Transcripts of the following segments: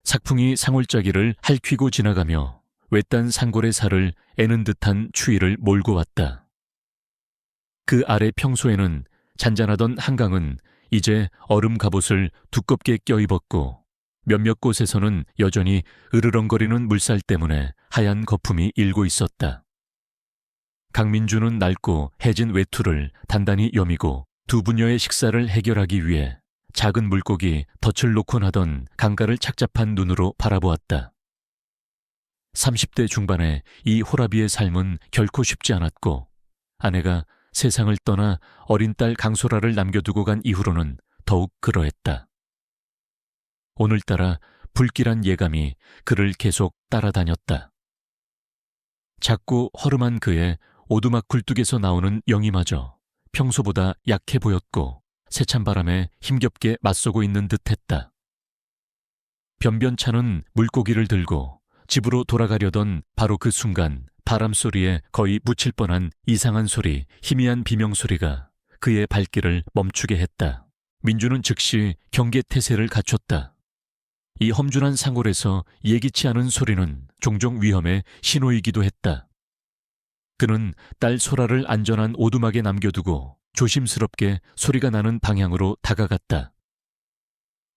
sak풍이 상올짜기를 핥히고 지나가며 외딴 산골의 살을 애는 듯한 추위를 몰고 왔다. 그 아래 평소에는 잔잔하던 한강은 이제 얼음 갑옷을 두껍게 껴입었고 몇몇 곳에서는 여전히 으르렁거리는 물살 때문에 하얀 거품이 일고 있었다. 강민주는 낡고 해진 외투를 단단히 여미고 두 부녀의 식사를 해결하기 위해 작은 물고기 덫을 놓곤 하던 강가를 착잡한 눈으로 바라보았다. 30대 중반의 이 호라비의 삶은 결코 쉽지 않았고 아내가 세상을 떠나 어린 딸 강소라를 남겨두고 간 이후로는 더욱 그러했다. 오늘따라 불길한 예감이 그를 계속 따라다녔다. 작고 허름한 그의 오두막 굴뚝에서 나오는 영이마저 평소보다 약해 보였고 세찬바람에 힘겹게 맞서고 있는 듯했다. 변변찮은 물고기를 들고 집으로 돌아가려던 바로 그 순간 바람소리에 거의 묻힐 뻔한 이상한 소리, 희미한 비명소리가 그의 발길을 멈추게 했다. 민주는 즉시 경계태세를 갖췄다. 이 험준한 상골에서 예기치 않은 소리는 종종 위험의 신호이기도 했다. 그는 딸 소라를 안전한 오두막에 남겨두고 조심스럽게 소리가 나는 방향으로 다가갔다.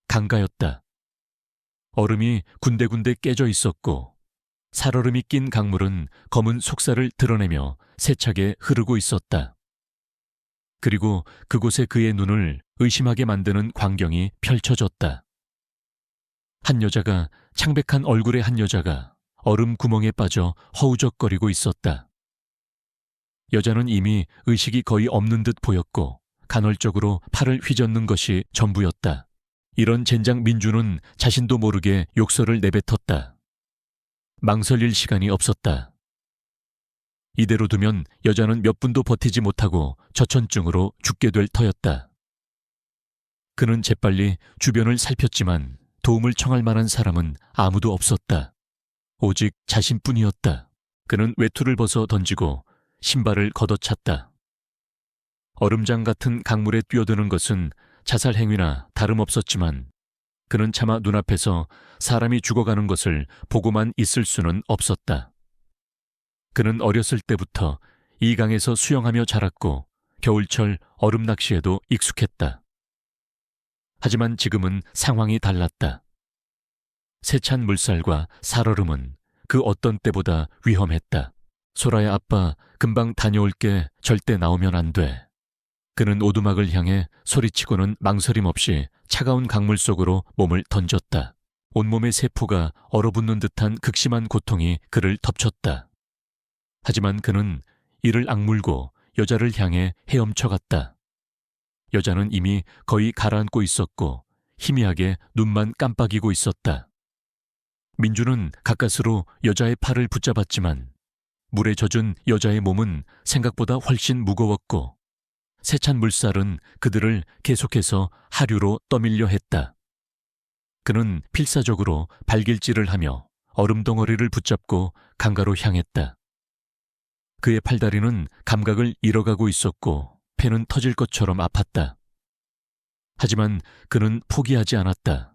강가였다. 얼음이 군데군데 깨져 있었고 살얼음이 낀 강물은 검은 속살을 드러내며 세차게 흐르고 있었다. 그리고 그곳에 그의 눈을 의심하게 만드는 광경이 펼쳐졌다. 한 여자가, 창백한 얼굴의 한 여자가 얼음 구멍에 빠져 허우적거리고 있었다. 여자는 이미 의식이 거의 없는 듯 보였고 간헐적으로 팔을 휘젓는 것이 전부였다. 이런 젠장 민주는 자신도 모르게 욕설을 내뱉었다. 망설일 시간이 없었다. 이대로 두면 여자는 몇 분도 버티지 못하고 저천증으로 죽게 될 터였다. 그는 재빨리 주변을 살폈지만 도움을 청할 만한 사람은 아무도 없었다. 오직 자신뿐이었다. 그는 외투를 벗어 던지고 신발을 걷어찼다. 얼음장 같은 강물에 뛰어드는 것은 자살 행위나 다름없었지만 그는 차마 눈앞에서 사람이 죽어가는 것을 보고만 있을 수는 없었다. 그는 어렸을 때부터 이 강에서 수영하며 자랐고 겨울철 얼음 낚시에도 익숙했다. 하지만 지금은 상황이 달랐다. 세찬 물살과 살얼음은 그 어떤 때보다 위험했다. 소라야 아빠, 금방 다녀올게. 절대 나오면 안 돼. 그는 오두막을 향해 소리치고는 망설임 없이 차가운 강물 속으로 몸을 던졌다. 온몸의 세포가 얼어붙는 듯한 극심한 고통이 그를 덮쳤다. 하지만 그는 이를 악물고 여자를 향해 헤엄쳐갔다. 여자는 이미 거의 가라앉고 있었고 희미하게 눈만 깜빡이고 있었다. 민주는 가까스로 여자의 팔을 붙잡았지만 물에 젖은 여자의 몸은 생각보다 훨씬 무거웠고 세찬 물살은 그들을 계속해서 하류로 떠밀려 했다. 그는 필사적으로 발길질을 하며 얼음 덩어리를 붙잡고 강가로 향했다. 그의 팔다리는 감각을 잃어가고 있었고 배는 터질 것처럼 아팠다. 하지만 그는 포기하지 않았다.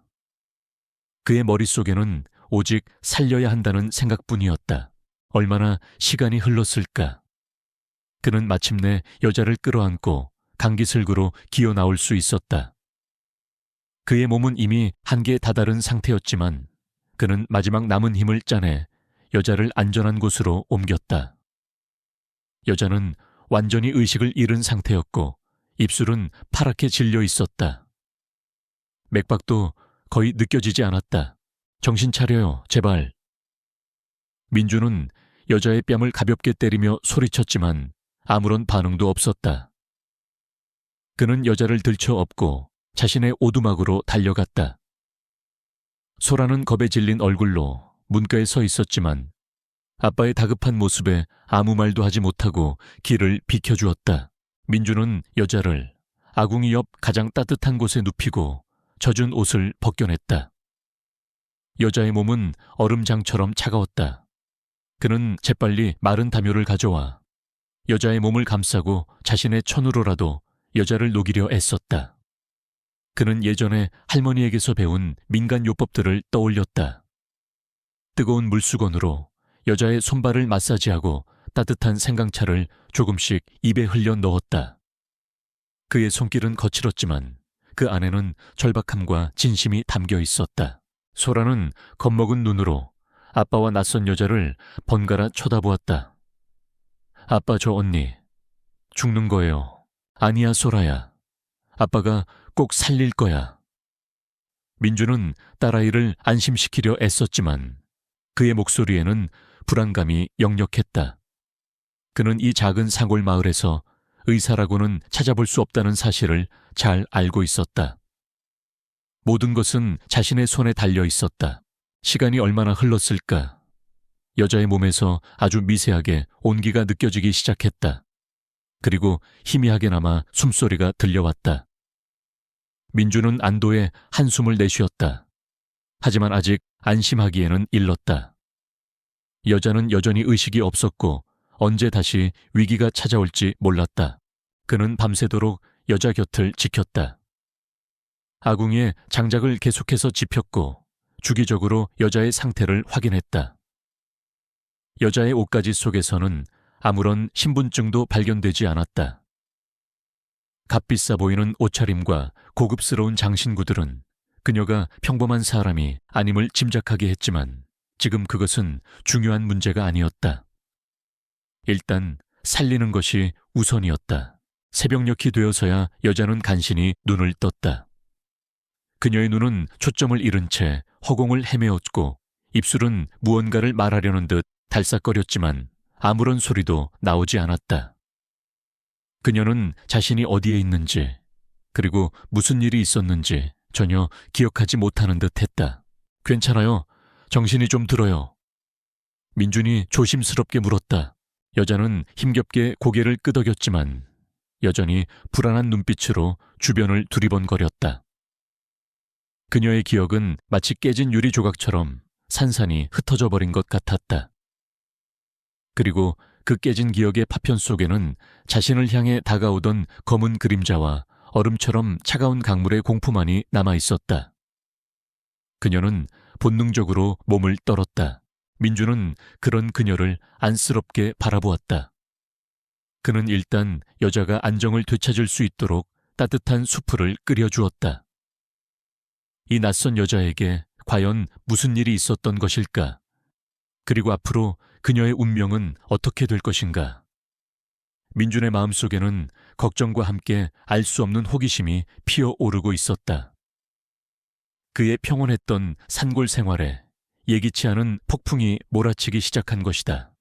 그의 머릿속에는 오직 살려야 한다는 생각뿐이었다. 얼마나 시간이 흘렀을까. 그는 마침내 여자를 끌어안고 강기슬구로 기어 나올 수 있었다. 그의 몸은 이미 한계에 다다른 상태였지만 그는 마지막 남은 힘을 짜내 여자를 안전한 곳으로 옮겼다. 여자는 완전히 의식을 잃은 상태였고 입술은 파랗게 질려 있었다. 맥박도 거의 느껴지지 않았다. 정신 차려요, 제발. 민주는 여자의 뺨을 가볍게 때리며 소리쳤지만 아무런 반응도 없었다. 그는 여자를 들쳐 업고 자신의 오두막으로 달려갔다. 소라는 겁에 질린 얼굴로 문가에 서 있었지만 아빠의 다급한 모습에 아무 말도 하지 못하고 길을 비켜주었다. 민주는 여자를 아궁이 옆 가장 따뜻한 곳에 눕히고 젖은 옷을 벗겨냈다. 여자의 몸은 얼음장처럼 차가웠다. 그는 재빨리 마른 담요를 가져와 여자의 몸을 감싸고 자신의 천으로라도 여자를 녹이려 애썼다. 그는 예전에 할머니에게서 배운 민간 요법들을 떠올렸다. 뜨거운 물수건으로 여자의 손발을 마사지하고 따뜻한 생강차를 조금씩 입에 흘려 넣었다. 그의 손길은 거칠었지만 그 안에는 절박함과 진심이 담겨 있었다. 소라는 겁먹은 눈으로 아빠와 낯선 여자를 번갈아 쳐다보았다. 아빠, 저 언니 죽는 거예요. 아니야, 소라야. 아빠가 꼭 살릴 거야. 민주는 딸아이를 안심시키려 애썼지만 그의 목소리에는 불안감이 역력했다. 그는 이 작은 산골 마을에서 의사라고는 찾아볼 수 없다는 사실을 잘 알고 있었다. 모든 것은 자신의 손에 달려 있었다. 시간이 얼마나 흘렀을까? 여자의 몸에서 아주 미세하게 온기가 느껴지기 시작했다. 그리고 희미하게나마 숨소리가 들려왔다. 민주는 안도의 한숨을 내쉬었다. 하지만 아직 안심하기에는 일렀다. 여자는 여전히 의식이 없었고 언제 다시 위기가 찾아올지 몰랐다. 그는 밤새도록 여자 곁을 지켰다. 아궁이에 장작을 계속해서 지폈고 주기적으로 여자의 상태를 확인했다. 여자의 옷가지 속에서는 아무런 신분증도 발견되지 않았다. 값비싸 보이는 옷차림과 고급스러운 장신구들은 그녀가 평범한 사람이 아님을 짐작하게 했지만 지금 그것은 중요한 문제가 아니었다. 일단 살리는 것이 우선이었다. 새벽녘이 되어서야 여자는 간신히 눈을 떴다. 그녀의 눈은 초점을 잃은 채 허공을 헤매었고 입술은 무언가를 말하려는 듯 달싹거렸지만 아무런 소리도 나오지 않았다. 그녀는 자신이 어디에 있는지 그리고 무슨 일이 있었는지 전혀 기억하지 못하는 듯 했다. 괜찮아요. 정신이 좀 들어요. 민준이 조심스럽게 물었다. 여자는 힘겹게 고개를 끄덕였지만 여전히 불안한 눈빛으로 주변을 두리번거렸다. 그녀의 기억은 마치 깨진 유리 조각처럼 산산이 흩어져 버린 것 같았다. 그리고 그 깨진 기억의 파편 속에는 자신을 향해 다가오던 검은 그림자와 얼음처럼 차가운 강물의 공포만이 남아 있었다. 그녀는 본능적으로 몸을 떨었다. 민주는 그런 그녀를 안쓰럽게 바라보았다. 그는 일단 여자가 안정을 되찾을 수 있도록 따뜻한 수프를 끓여주었다. 이 낯선 여자에게 과연 무슨 일이 있었던 것일까? 그리고 앞으로 그녀의 운명은 어떻게 될 것인가? 민준의 마음속에는 걱정과 함께 알 수 없는 호기심이 피어오르고 있었다. 그의 평온했던 산골 생활에 예기치 않은 폭풍이 몰아치기 시작한 것이다.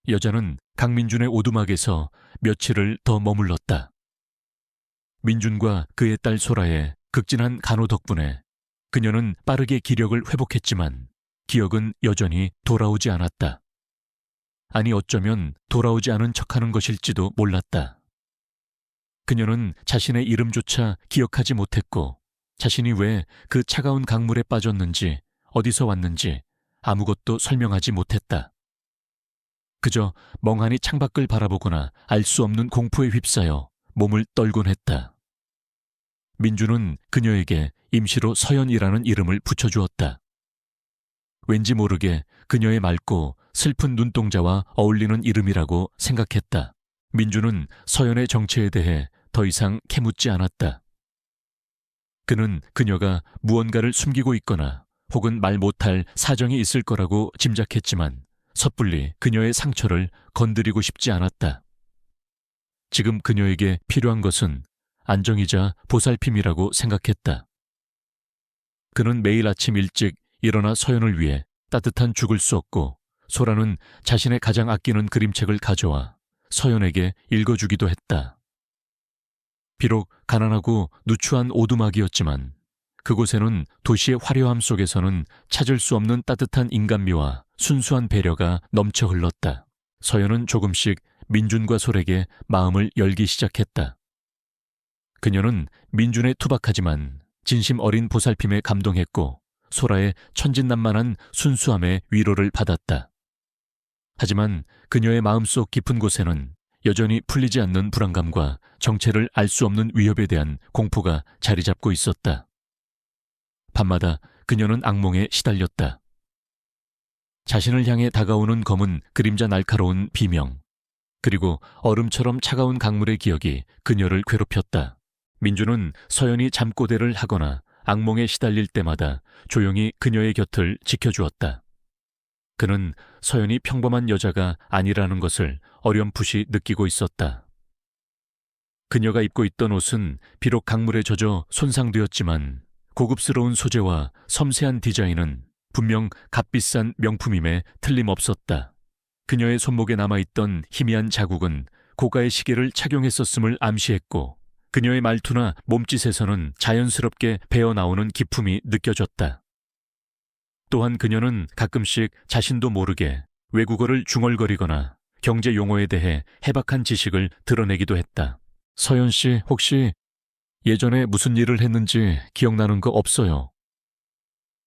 여자는 강민준의 오두막에서 며칠을 더 머물렀다. 민준과 그의 딸 소라의 극진한 간호 덕분에 그녀는 빠르게 기력을 회복했지만 기억은 여전히 돌아오지 않았다. 아니 어쩌면 돌아오지 않은 척하는 것일지도 몰랐다. 그녀는 자신의 이름조차 기억하지 못했고 자신이 왜 그 차가운 강물에 빠졌는지 어디서 왔는지 아무것도 설명하지 못했다. 그저 멍하니 창밖을 바라보거나 알 수 없는 공포에 휩싸여 몸을 떨곤 했다. 민주는 그녀에게 임시로 서연이라는 이름을 붙여주었다. 왠지 모르게 그녀의 맑고 슬픈 눈동자와 어울리는 이름이라고 생각했다. 민주는 서연의 정체에 대해 더 이상 캐묻지 않았다. 그는 그녀가 무언가를 숨기고 있거나 혹은 말 못할 사정이 있을 거라고 짐작했지만 섣불리 그녀의 상처를 건드리고 싶지 않았다. 지금 그녀에게 필요한 것은 안정이자 보살핌이라고 생각했다. 그는 매일 아침 일찍 일어나 서연을 위해 따뜻한 죽을 쑤었고 소라는 자신의 가장 아끼는 그림책을 가져와 서연에게 읽어주기도 했다. 비록 가난하고 누추한 오두막이었지만 그곳에는 도시의 화려함 속에서는 찾을 수 없는 따뜻한 인간미와 순수한 배려가 넘쳐 흘렀다. 서연은 조금씩 민준과 솔에게 마음을 열기 시작했다. 그녀는 민준의 투박하지만 진심 어린 보살핌에 감동했고 소라의 천진난만한 순수함에 위로를 받았다. 하지만 그녀의 마음속 깊은 곳에는 여전히 풀리지 않는 불안감과 정체를 알 수 없는 위협에 대한 공포가 자리 잡고 있었다. 밤마다 그녀는 악몽에 시달렸다. 자신을 향해 다가오는 검은 그림자 날카로운 비명, 그리고 얼음처럼 차가운 강물의 기억이 그녀를 괴롭혔다. 민주는 서연이 잠꼬대를 하거나 악몽에 시달릴 때마다 조용히 그녀의 곁을 지켜주었다. 그는 서연이 평범한 여자가 아니라는 것을 어렴풋이 느끼고 있었다. 그녀가 입고 있던 옷은 비록 강물에 젖어 손상되었지만 고급스러운 소재와 섬세한 디자인은 분명 값비싼 명품임에 틀림없었다. 그녀의 손목에 남아있던 희미한 자국은 고가의 시계를 착용했었음을 암시했고, 그녀의 말투나 몸짓에서는 자연스럽게 배어나오는 기품이 느껴졌다. 또한 그녀는 가끔씩 자신도 모르게 외국어를 중얼거리거나 경제 용어에 대해 해박한 지식을 드러내기도 했다. 서연 씨, 혹시 예전에 무슨 일을 했는지 기억나는 거 없어요?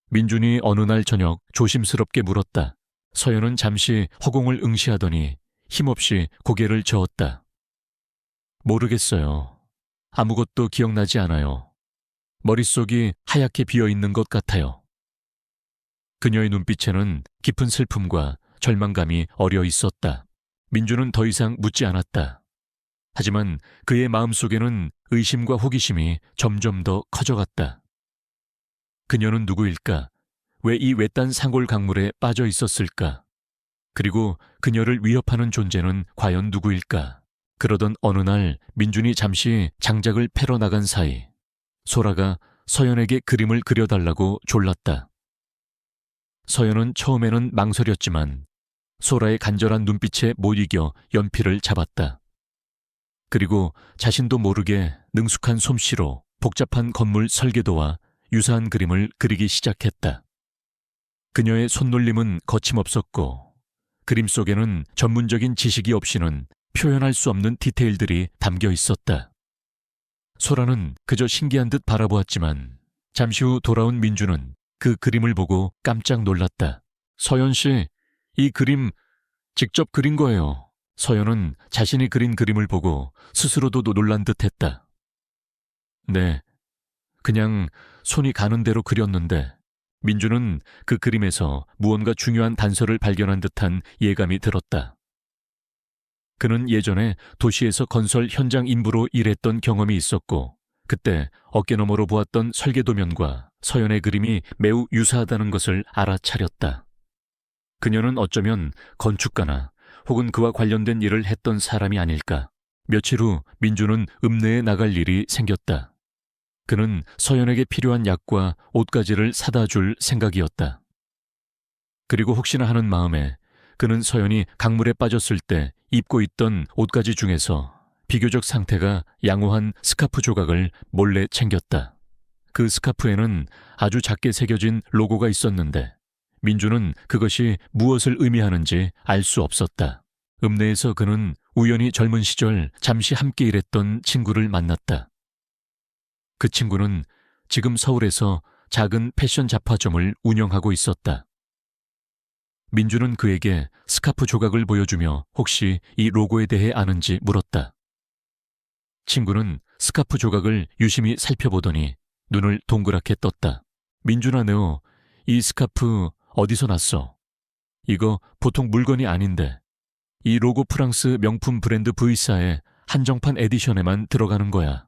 민준이 어느 날 저녁 조심스럽게 물었다. 서연은 잠시 허공을 응시하더니 힘없이 고개를 저었다. 모르겠어요. 아무것도 기억나지 않아요. 머릿속이 하얗게 비어있는 것 같아요. 그녀의 눈빛에는 깊은 슬픔과 절망감이 어려 있었다. 민주는 더 이상 묻지 않았다. 하지만 그의 마음속에는 의심과 호기심이 점점 더 커져갔다. 그녀는 누구일까? 왜 이 외딴 산골 강물에 빠져 있었을까? 그리고 그녀를 위협하는 존재는 과연 누구일까? 그러던 어느 날 민준이 잠시 장작을 패러 나간 사이 소라가 서연에게 그림을 그려달라고 졸랐다. 서연은 처음에는 망설였지만 소라의 간절한 눈빛에 못 이겨 연필을 잡았다. 그리고 자신도 모르게 능숙한 솜씨로 복잡한 건물 설계도와 유사한 그림을 그리기 시작했다. 그녀의 손놀림은 거침없었고 그림 속에는 전문적인 지식이 없이는 표현할 수 없는 디테일들이 담겨 있었다. 소라는 그저 신기한 듯 바라보았지만 잠시 후 돌아온 민주는 그 그림을 보고 깜짝 놀랐다. 서연 씨, 이 그림 직접 그린 거예요. 서연은 자신이 그린 그림을 보고 스스로도 놀란 듯 했다. 네, 그냥 손이 가는 대로 그렸는데 민주는 그 그림에서 무언가 중요한 단서를 발견한 듯한 예감이 들었다. 그는 예전에 도시에서 건설 현장 인부로 일했던 경험이 있었고 그때 어깨너머로 보았던 설계도면과 서연의 그림이 매우 유사하다는 것을 알아차렸다. 그녀는 어쩌면 건축가나 혹은 그와 관련된 일을 했던 사람이 아닐까. 며칠 후 민주는 읍내에 나갈 일이 생겼다. 그는 서연에게 필요한 약과 옷가지를 사다 줄 생각이었다. 그리고 혹시나 하는 마음에 그는 서연이 강물에 빠졌을 때 입고 있던 옷가지 중에서 비교적 상태가 양호한 스카프 조각을 몰래 챙겼다. 그 스카프에는 아주 작게 새겨진 로고가 있었는데 민주는 그것이 무엇을 의미하는지 알 수 없었다. 읍내에서 그는 우연히 젊은 시절 잠시 함께 일했던 친구를 만났다. 그 친구는 지금 서울에서 작은 패션 잡화점을 운영하고 있었다. 민주는 그에게 스카프 조각을 보여주며 혹시 이 로고에 대해 아는지 물었다. 친구는 스카프 조각을 유심히 살펴보더니 눈을 동그랗게 떴다. 민준아, 너 이 스카프 어디서 났어? 이거 보통 물건이 아닌데 이 로고 프랑스 명품 브랜드 V사의 한정판 에디션에만 들어가는 거야.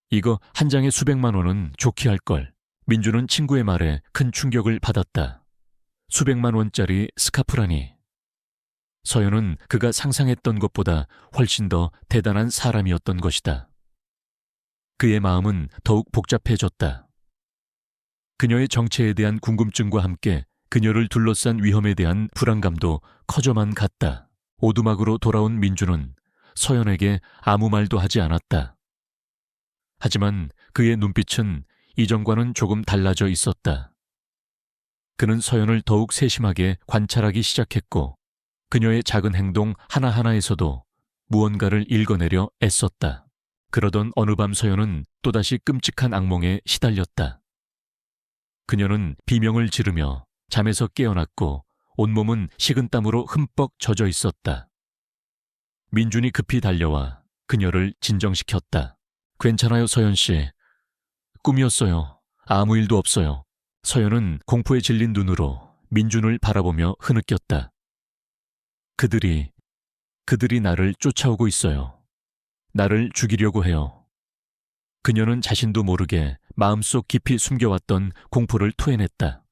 이거 한 장에 수백만 원은 좋게 할걸. 민주는 친구의 말에 큰 충격을 받았다. 수백만 원짜리 스카프라니. 서연은 그가 상상했던 것보다 훨씬 더 대단한 사람이었던 것이다. 그의 마음은 더욱 복잡해졌다. 그녀의 정체에 대한 궁금증과 함께 그녀를 둘러싼 위험에 대한 불안감도 커져만 갔다. 오두막으로 돌아온 민주는 서연에게 아무 말도 하지 않았다. 하지만 그의 눈빛은 이전과는 조금 달라져 있었다. 그는 서연을 더욱 세심하게 관찰하기 시작했고 그녀의 작은 행동 하나하나에서도 무언가를 읽어내려 애썼다. 그러던 어느 밤 서연은 또다시 끔찍한 악몽에 시달렸다. 그녀는 비명을 지르며 잠에서 깨어났고 온몸은 식은땀으로 흠뻑 젖어 있었다. 민준이 급히 달려와 그녀를 진정시켰다. 괜찮아요, 서연 씨. 꿈이었어요. 아무 일도 없어요. 서연은 공포에 질린 눈으로 민준을 바라보며 흐느꼈다. 그들이 나를 쫓아오고 있어요. 나를 죽이려고 해요. 그녀는 자신도 모르게 마음속 깊이 숨겨왔던 공포를 토해냈다.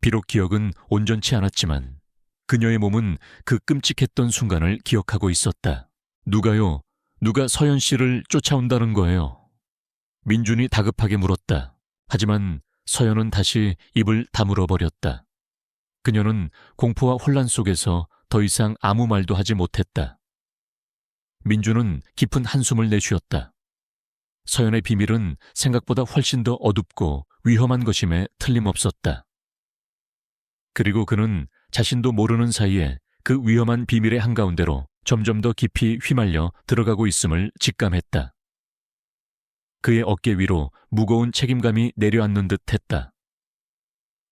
비록 기억은 온전치 않았지만 그녀의 몸은 그 끔찍했던 순간을 기억하고 있었다. 누가요? 누가 서연 씨를 쫓아온다는 거예요? 민준이 다급하게 물었다. 하지만 서연은 다시 입을 다물어 버렸다. 그녀는 공포와 혼란 속에서 더 이상 아무 말도 하지 못했다. 민준은 깊은 한숨을 내쉬었다. 서연의 비밀은 생각보다 훨씬 더 어둡고 위험한 것임에 틀림없었다. 그리고 그는 자신도 모르는 사이에 그 위험한 비밀의 한가운데로 점점 더 깊이 휘말려 들어가고 있음을 직감했다. 그의 어깨 위로 무거운 책임감이 내려앉는 듯 했다.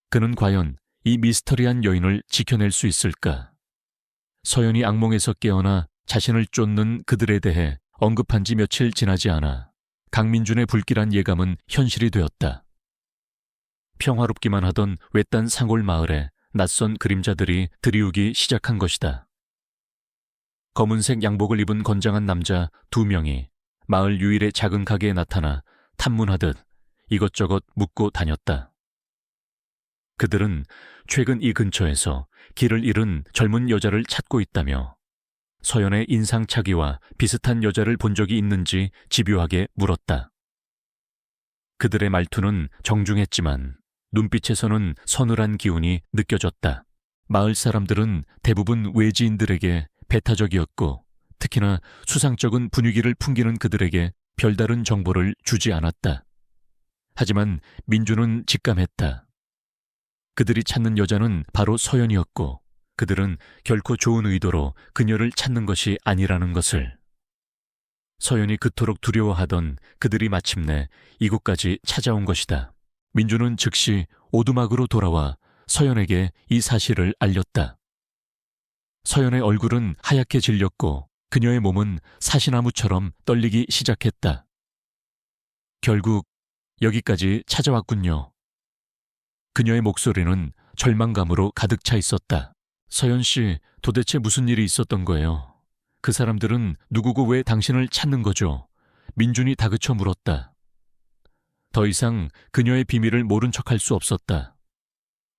그는 과연 이 미스터리한 여인을 지켜낼 수 있을까? 서연이 악몽에서 깨어나 자신을 쫓는 그들에 대해 언급한 지 며칠 지나지 않아 강민준의 불길한 예감은 현실이 되었다. 평화롭기만 하던 외딴 상골 마을에 낯선 그림자들이 들이우기 시작한 것이다. 검은색 양복을 입은 건장한 남자 2명이 마을 유일의 작은 가게에 나타나 탐문하듯 이것저것 묻고 다녔다. 그들은 최근 이 근처에서 길을 잃은 젊은 여자를 찾고 있다며 서연의 인상착의와 비슷한 여자를 본 적이 있는지 집요하게 물었다. 그들의 말투는 정중했지만 눈빛에서는 서늘한 기운이 느껴졌다. 마을 사람들은 대부분 외지인들에게 배타적이었고 특히나 수상쩍은 분위기를 풍기는 그들에게 별다른 정보를 주지 않았다. 하지만 민준은 직감했다. 그들이 찾는 여자는 바로 서연이었고 그들은 결코 좋은 의도로 그녀를 찾는 것이 아니라는 것을. 서연이 그토록 두려워하던 그들이 마침내 이곳까지 찾아온 것이다. 민준은 즉시 오두막으로 돌아와 서연에게 이 사실을 알렸다. 서연의 얼굴은 하얗게 질렸고 그녀의 몸은 사시나무처럼 떨리기 시작했다. 결국 여기까지 찾아왔군요. 그녀의 목소리는 절망감으로 가득 차 있었다. 서연 씨, 도대체 무슨 일이 있었던 거예요? 그 사람들은 누구고 왜 당신을 찾는 거죠? 민준이 다그쳐 물었다. 더 이상 그녀의 비밀을 모른 척할 수 없었다.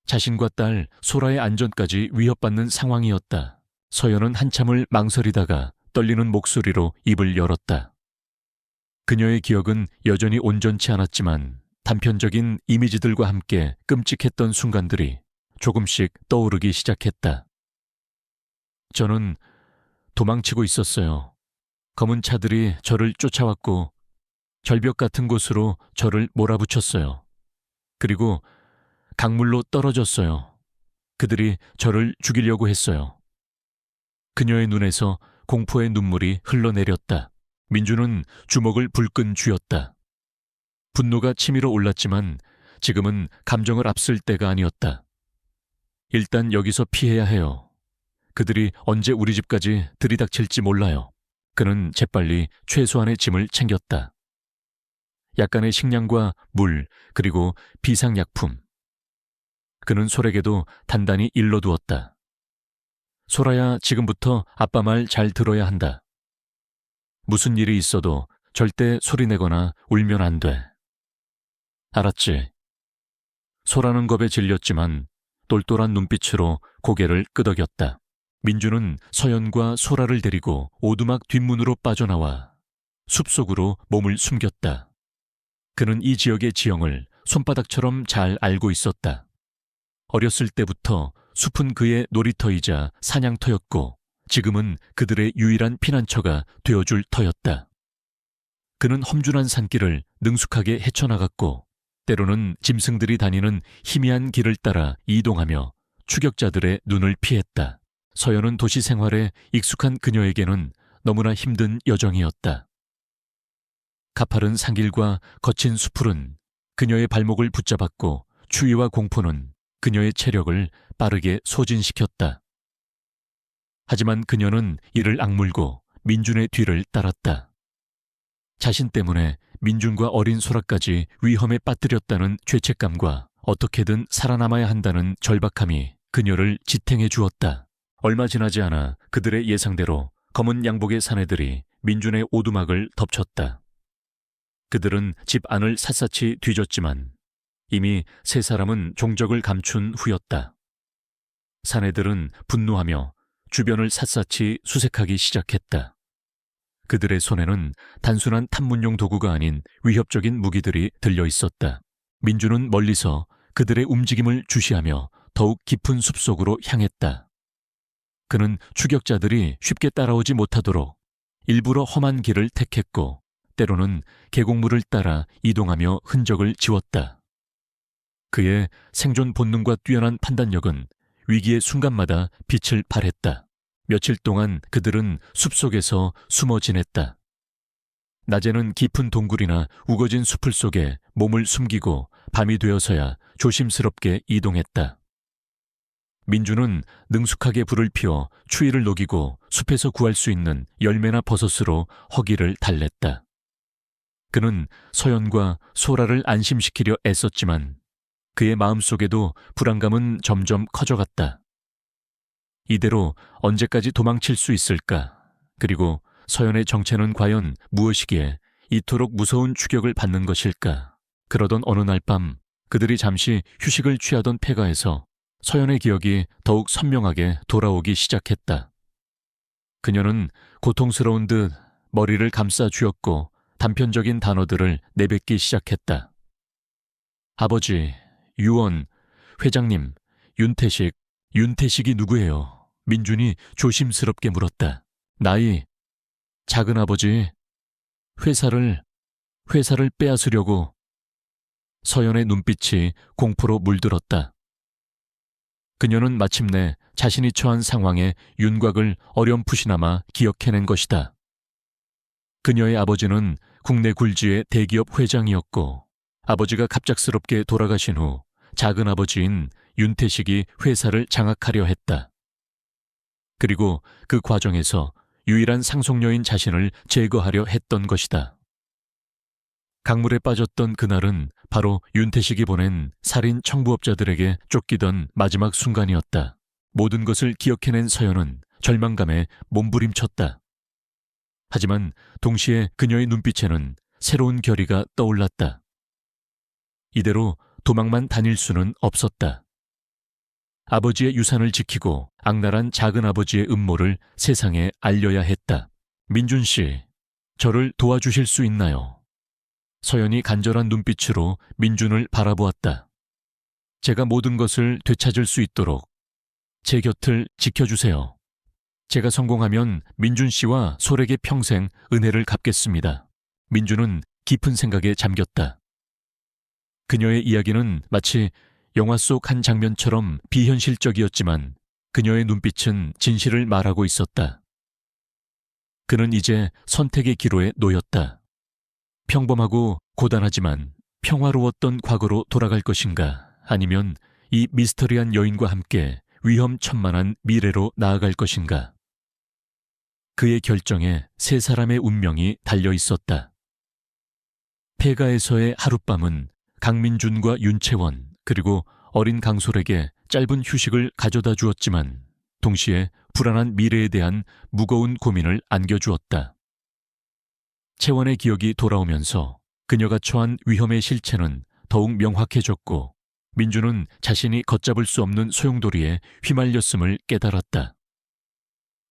자신과 딸 소라의 안전까지 위협받는 상황이었다. 서연은 한참을 망설이다가 떨리는 목소리로 입을 열었다. 그녀의 기억은 여전히 온전치 않았지만 단편적인 이미지들과 함께 끔찍했던 순간들이 조금씩 떠오르기 시작했다. 저는 도망치고 있었어요. 검은 차들이 저를 쫓아왔고 절벽 같은 곳으로 저를 몰아붙였어요. 그리고 강물로 떨어졌어요. 그들이 저를 죽이려고 했어요. 그녀의 눈에서 공포의 눈물이 흘러내렸다. 민준은 주먹을 불끈 쥐었다. 분노가 치밀어 올랐지만 지금은 감정을 앞설 때가 아니었다. 일단 여기서 피해야 해요. 그들이 언제 우리 집까지 들이닥칠지 몰라요. 그는 재빨리 최소한의 짐을 챙겼다. 약간의 식량과 물, 그리고 비상약품. 그는 솔에게도 단단히 일러두었다. 소라야, 지금부터 아빠 말 잘 들어야 한다. 무슨 일이 있어도 절대 소리내거나 울면 안 돼. 알았지? 소라는 겁에 질렸지만 똘똘한 눈빛으로 고개를 끄덕였다. 민주는 서연과 소라를 데리고 오두막 뒷문으로 빠져나와 숲속으로 몸을 숨겼다. 그는 이 지역의 지형을 손바닥처럼 잘 알고 있었다. 어렸을 때부터 숲은 그의 놀이터이자 사냥터였고 지금은 그들의 유일한 피난처가 되어줄 터였다. 그는 험준한 산길을 능숙하게 헤쳐나갔고 때로는 짐승들이 다니는 희미한 길을 따라 이동하며 추격자들의 눈을 피했다. 서연은 도시 생활에 익숙한 그녀에게는 너무나 힘든 여정이었다. 가파른 산길과 거친 수풀은 그녀의 발목을 붙잡았고 추위와 공포는 그녀의 체력을 빠르게 소진시켰다. 하지만 그녀는 이를 악물고 민준의 뒤를 따랐다. 자신 때문에 민준과 어린 소라까지 위험에 빠뜨렸다는 죄책감과 어떻게든 살아남아야 한다는 절박함이 그녀를 지탱해 주었다. 얼마 지나지 않아 그들의 예상대로 검은 양복의 사내들이 민준의 오두막을 덮쳤다. 그들은 집 안을 샅샅이 뒤졌지만 이미 세 사람은 종적을 감춘 후였다. 사내들은 분노하며 주변을 샅샅이 수색하기 시작했다. 그들의 손에는 단순한 탐문용 도구가 아닌 위협적인 무기들이 들려 있었다. 민준은 멀리서 그들의 움직임을 주시하며 더욱 깊은 숲속으로 향했다. 그는 추격자들이 쉽게 따라오지 못하도록 일부러 험한 길을 택했고 때로는 계곡물을 따라 이동하며 흔적을 지웠다. 그의 생존 본능과 뛰어난 판단력은 위기의 순간마다 빛을 발했다. 며칠 동안 그들은 숲속에서 숨어 지냈다. 낮에는 깊은 동굴이나 우거진 숲을 속에 몸을 숨기고 밤이 되어서야 조심스럽게 이동했다. 민주는 능숙하게 불을 피워 추위를 녹이고 숲에서 구할 수 있는 열매나 버섯으로 허기를 달랬다. 그는 서연과 소라를 안심시키려 애썼지만 그의 마음속에도 불안감은 점점 커져갔다. 이대로 언제까지 도망칠 수 있을까? 그리고 서연의 정체는 과연 무엇이기에 이토록 무서운 추격을 받는 것일까? 그러던 어느 날 밤 그들이 잠시 휴식을 취하던 폐가에서 서연의 기억이 더욱 선명하게 돌아오기 시작했다. 그녀는 고통스러운 듯 머리를 감싸 쥐었고 단편적인 단어들을 내뱉기 시작했다. 아버지, 유언, 회장님, 윤태식이 누구예요? 민준이 조심스럽게 물었다. 나이, 작은아버지, 회사를 빼앗으려고. 서연의 눈빛이 공포로 물들었다. 그녀는 마침내 자신이 처한 상황의 윤곽을 어렴풋이나마 기억해낸 것이다. 그녀의 아버지는 국내 굴지의 대기업 회장이었고 아버지가 갑작스럽게 돌아가신 후 작은아버지인 윤태식이 회사를 장악하려 했다. 그리고 그 과정에서 유일한 상속녀인 자신을 제거하려 했던 것이다. 강물에 빠졌던 그날은 바로 윤태식이 보낸 살인 청부업자들에게 쫓기던 마지막 순간이었다. 모든 것을 기억해낸 서연은 절망감에 몸부림쳤다. 하지만 동시에 그녀의 눈빛에는 새로운 결의가 떠올랐다. 이대로 도망만 다닐 수는 없었다. 아버지의 유산을 지키고 악랄한 작은아버지의 음모를 세상에 알려야 했다. 민준 씨, 저를 도와주실 수 있나요? 서연이 간절한 눈빛으로 민준을 바라보았다. 제가 모든 것을 되찾을 수 있도록 제 곁을 지켜주세요. 제가 성공하면 민준 씨와 솔에게 평생 은혜를 갚겠습니다. 민준은 깊은 생각에 잠겼다. 그녀의 이야기는 마치 영화 속 한 장면처럼 비현실적이었지만 그녀의 눈빛은 진실을 말하고 있었다. 그는 이제 선택의 기로에 놓였다. 평범하고 고단하지만 평화로웠던 과거로 돌아갈 것인가, 아니면 이 미스터리한 여인과 함께 위험천만한 미래로 나아갈 것인가. 그의 결정에 세 사람의 운명이 달려 있었다. 폐가에서의 하룻밤은 강민준과 윤채원 그리고 어린 강솔에게 짧은 휴식을 가져다 주었지만 동시에 불안한 미래에 대한 무거운 고민을 안겨주었다. 채원의 기억이 돌아오면서 그녀가 처한 위험의 실체는 더욱 명확해졌고 민준은 자신이 걷잡을 수 없는 소용돌이에 휘말렸음을 깨달았다.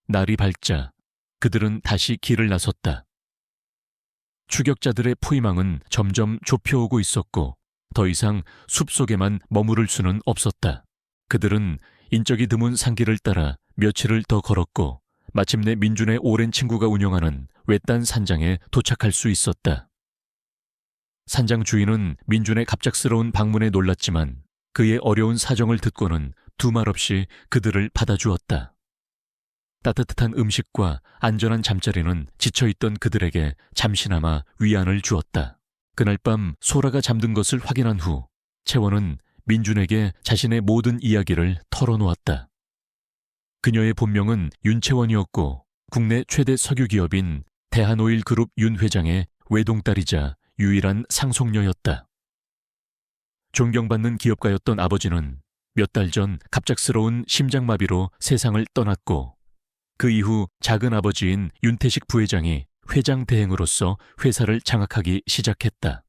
날이 밝자 그들은 다시 길을 나섰다. 추격자들의 포위망은 점점 좁혀오고 있었고 더 이상 숲속에만 머무를 수는 없었다. 그들은 인적이 드문 산길을 따라 며칠을 더 걸었고 마침내 민준의 오랜 친구가 운영하는 외딴 산장에 도착할 수 있었다. 산장 주인은 민준의 갑작스러운 방문에 놀랐지만 그의 어려운 사정을 듣고는 두말 없이 그들을 받아주었다. 따뜻한 음식과 안전한 잠자리는 지쳐있던 그들에게 잠시나마 위안을 주었다. 그날 밤 소라가 잠든 것을 확인한 후 채원은 민준에게 자신의 모든 이야기를 털어놓았다. 그녀의 본명은 윤채원이었고 국내 최대 석유기업인 대한오일그룹 윤 회장의 외동딸이자 유일한 상속녀였다. 존경받는 기업가였던 아버지는 몇 달 전 갑작스러운 심장마비로 세상을 떠났고 그 이후 작은 아버지인 윤태식 부회장이 회장 대행으로서 회사를 장악하기 시작했다.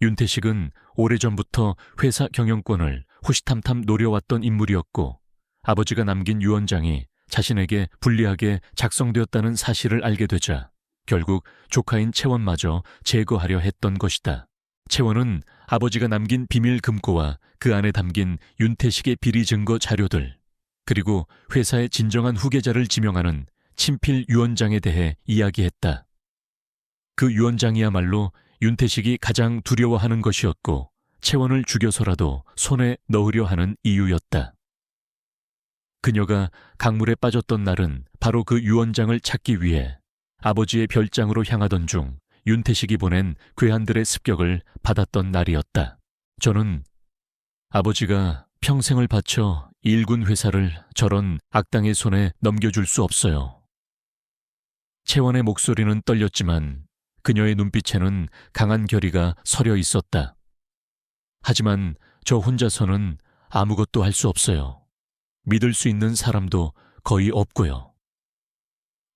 윤태식은 오래전부터 회사 경영권을 호시탐탐 노려왔던 인물이었고 아버지가 남긴 유언장이 자신에게 불리하게 작성되었다는 사실을 알게 되자 결국 조카인 채원마저 제거하려 했던 것이다. 채원은 아버지가 남긴 비밀 금고와 그 안에 담긴 윤태식의 비리 증거 자료들, 그리고 회사의 진정한 후계자를 지명하는 친필 유언장에 대해 이야기했다. 그 유언장이야말로 윤태식이 가장 두려워하는 것이었고 채원을 죽여서라도 손에 넣으려 하는 이유였다. 그녀가 강물에 빠졌던 날은 바로 그 유언장을 찾기 위해 아버지의 별장으로 향하던 중 윤태식이 보낸 괴한들의 습격을 받았던 날이었다. 저는 아버지가 평생을 바쳐 일군 회사를 저런 악당의 손에 넘겨줄 수 없어요. 채원의 목소리는 떨렸지만 그녀의 눈빛에는 강한 결의가 서려 있었다. 하지만 저 혼자서는 아무것도 할 수 없어요. 믿을 수 있는 사람도 거의 없고요.